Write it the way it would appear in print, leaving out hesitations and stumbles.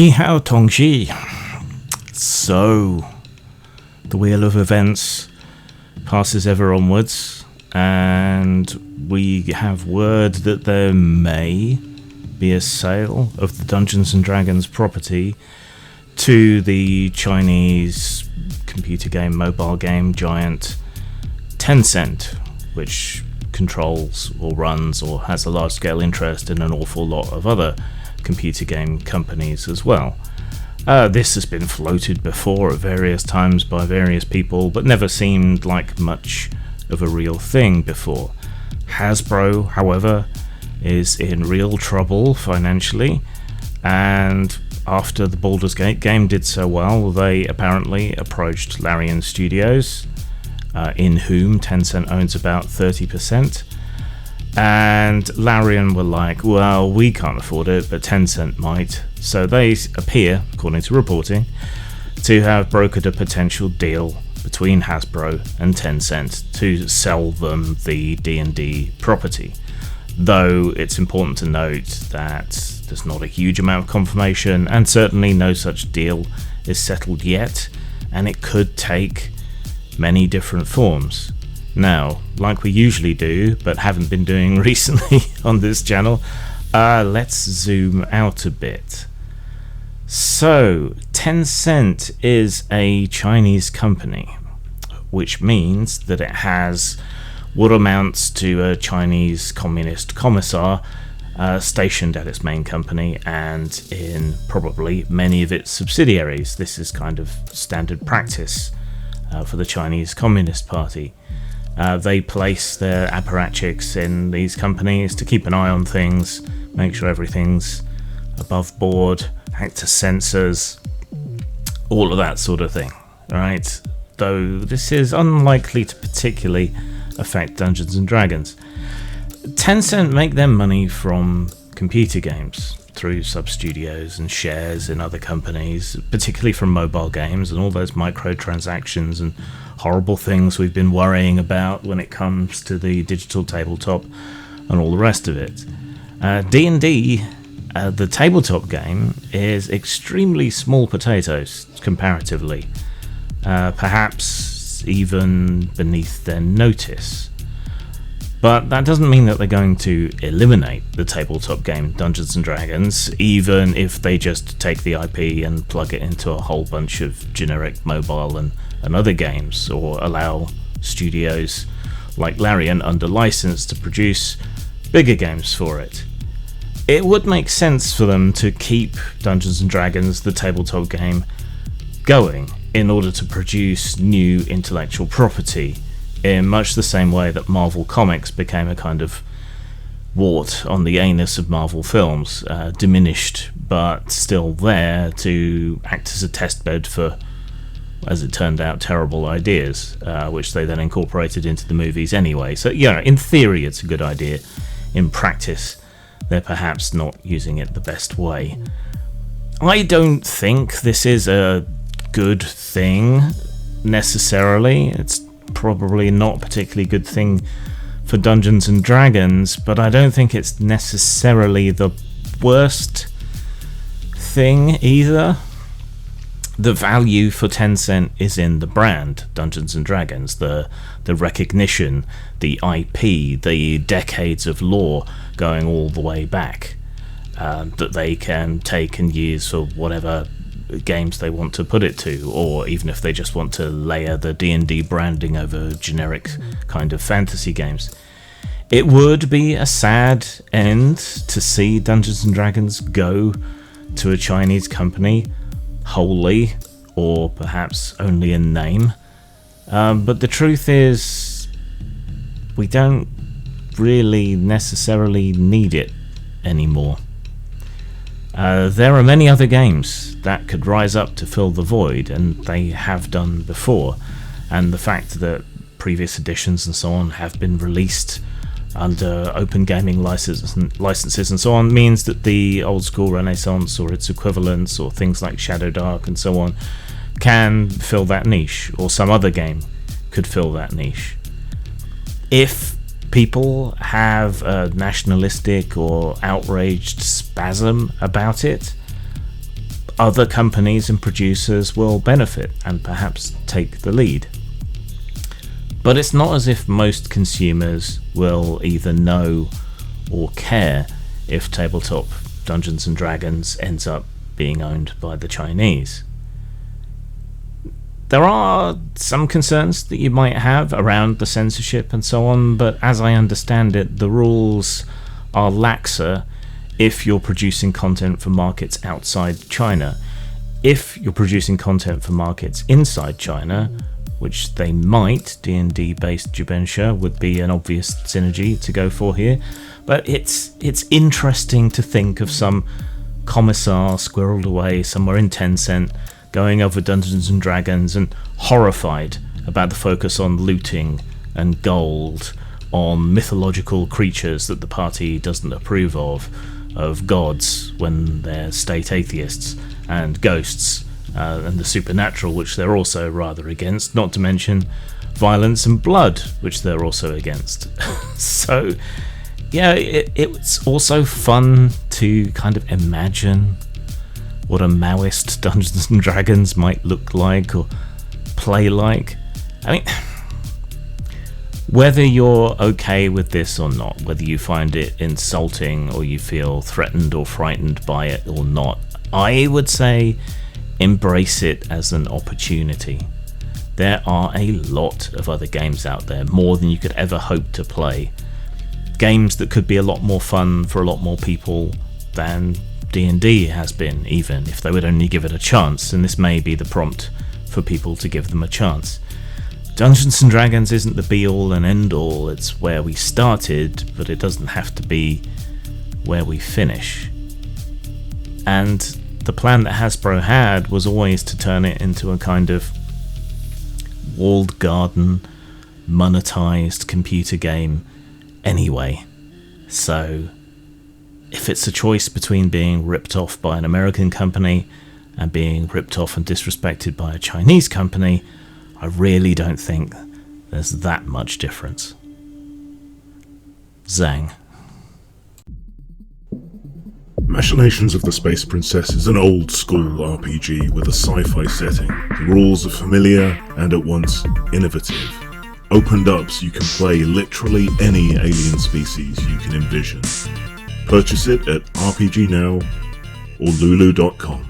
Ni hao tongji. So, the wheel of events passes ever onwards, and we have word that there may be a sale of the Dungeons and Dragons property to the Chinese computer game, mobile game giant TenCent, which controls or runs or has a large-scale interest in an awful lot of other computer game companies as well. This has been floated before at various times by various people, but never seemed like much of a real thing before. Hasbro, however, is in real trouble financially, and after the Baldur's Gate game did so well, they apparently approached Larian Studios, in whom Tencent owns about 30%. And Larian were like, well, we can't afford it, but Tencent might. So they appear, according to reporting, to have brokered a potential deal between Hasbro and Tencent to sell them the D&D property. Though it's important to note that there's not a huge amount of confirmation, and certainly no such deal is settled yet, and it could take many different forms. Now, like we usually do, but haven't been doing recently on this channel, let's zoom out a bit. So, TenCent is a Chinese company, which means that it has what amounts to a Chinese communist commissar stationed at its main company and in probably many of its subsidiaries. This is kind of standard practice for the Chinese Communist Party. They place their apparatchiks in these companies to keep an eye on things, make sure everything's above board, act as censors, all of that sort of thing, right? Though this is unlikely to particularly affect Dungeons and Dragons. Tencent make their money from computer games through sub-studios and shares in other companies, particularly from mobile games and all those microtransactions and horrible things we've been worrying about when it comes to the digital tabletop and all the rest of it. D&D, the tabletop game, is extremely small potatoes comparatively, perhaps even beneath their notice. But that doesn't mean that they're going to eliminate the tabletop game Dungeons and Dragons, even if they just take the IP and plug it into a whole bunch of generic mobile and other games, or allow studios like Larian under license to produce bigger games for it. It would make sense for them to keep Dungeons and Dragons, the tabletop game, going in order to produce new intellectual property, in much the same way that Marvel Comics became a kind of wart on the anus of Marvel films, diminished but still there to act as a testbed for, as it turned out, terrible ideas, which they then incorporated into the movies anyway. So, yeah, in theory it's a good idea. In practice, they're perhaps not using it the best way. I don't think this is a good thing, necessarily. It's probably not a particularly good thing for Dungeons and Dragons, but I don't think it's necessarily the worst thing either. The value for Tencent is in the brand Dungeons and Dragons, the recognition, the IP, the decades of lore going all the way back, that they can take and use for whatever games they want to put it to, or even if they just want to layer the D&D branding over generic kind of fantasy games. It would be a sad end to see Dungeons and Dragons go to a Chinese company wholly, or perhaps only in name. But the truth is, we don't really necessarily need it anymore. There are many other games that could rise up to fill the void, and they have done before. And the fact that previous editions and so on have been released under open gaming licenses and so on means that the old school Renaissance or its equivalents, or things like Shadow Dark and so on, can fill that niche, or some other game could fill that niche. If people have a nationalistic or outraged spasm about it, other companies and producers will benefit and perhaps take the lead. But it's not as if most consumers will either know or care if tabletop Dungeons and Dragons ends up being owned by the Chinese. There are some concerns that you might have around the censorship and so on, but as I understand it, the rules are laxer if you're producing content for markets outside China. If you're producing content for markets inside China, which they might, D&D based Jubensha would be an obvious synergy to go for here, but it's interesting to think of some commissar squirreled away somewhere in TenCent going over Dungeons and Dragons and horrified about the focus on looting and gold, on mythological creatures that the party doesn't approve of gods when they're state atheists, and ghosts, and the supernatural, which they're also rather against, not to mention violence and blood, which they're also against. So, yeah, it's also fun to kind of imagine what a Maoist Dungeons and Dragons might look like or play like. I mean, whether you're okay with this or not, whether you find it insulting or you feel threatened or frightened by it or not, I would say embrace it as an opportunity. There are a lot of other games out there, more than you could ever hope to play. Games that could be a lot more fun for a lot more people than D&D has been, even if they would only give it a chance, and this may be the prompt for people to give them a chance. Dungeons and Dragons isn't the be-all and end-all, it's where we started, but it doesn't have to be where we finish. And the plan that Hasbro had was always to turn it into a kind of walled garden, monetized computer game anyway. So, if it's a choice between being ripped off by an American company and being ripped off and disrespected by a Chinese company, I really don't think there's that much difference. Zhang. Machinations of the Space Princess is an old-school RPG with a sci-fi setting. The rules are familiar and at once innovative. Opened up so you can play literally any alien species you can envision. Purchase it at RPG Now or Lulu.com.